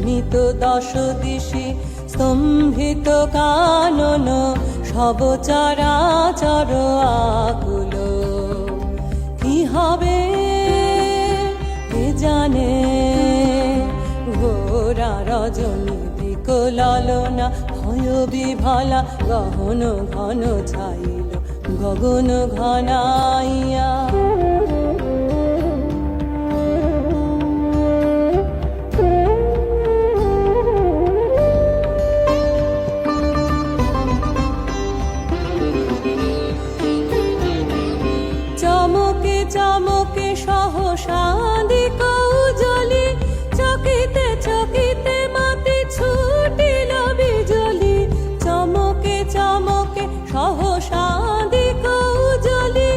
স্তিমিত দশ দিশি স্তম্ভিত কানন, সব চরাচর আকুল। কি হবে কে জানে, ঘোরা রজনী দিক লালনা, ভয় বিভালা গহন ঘন ছাইল গগন ঘনাইয়া। চমকে চমকে সহসা দিক উজ্জ্বলি, চকিতে চকিতে মাতি ছুটিল বিজলি। চমকে চমকে সহসা দিক উজ্জ্বলি,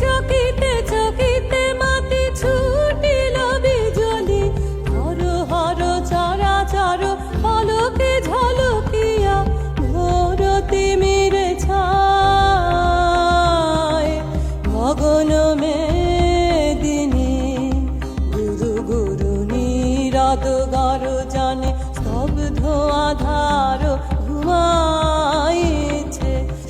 চকিতে চকিতে মাতি ছুটিল বিজলি। হর হর চরাচর পলকে ঝলকিয়া, ঘোর তিমিরে ছায় গগন মেদিনী। গুরু গুরু নীরদ গর্জনে স্তব্ধ আধার ঘুমাইছে।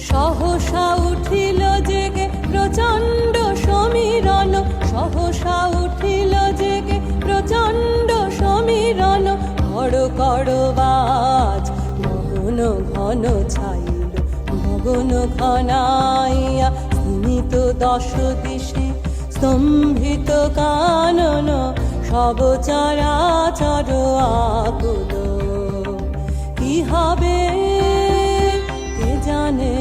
সহসা উঠিল জেগে প্রচণ্ড সমীরণ, সহসা উঠিল জেগে প্রচণ্ড সমীরণ। কড় কড় বাজ গগন ঘন ছাইল গগন ঘনাইয়া। স্তিমিত দশ দিশি স্তম্ভিত কানন, সব চরাচর আকুল। কি হবে কে জানে,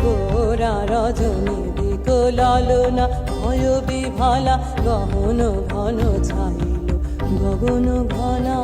ঘোরা রজনী দিক লালনা, ভয় বিভালা গহন ঘন ছাইল গগন ঘনা।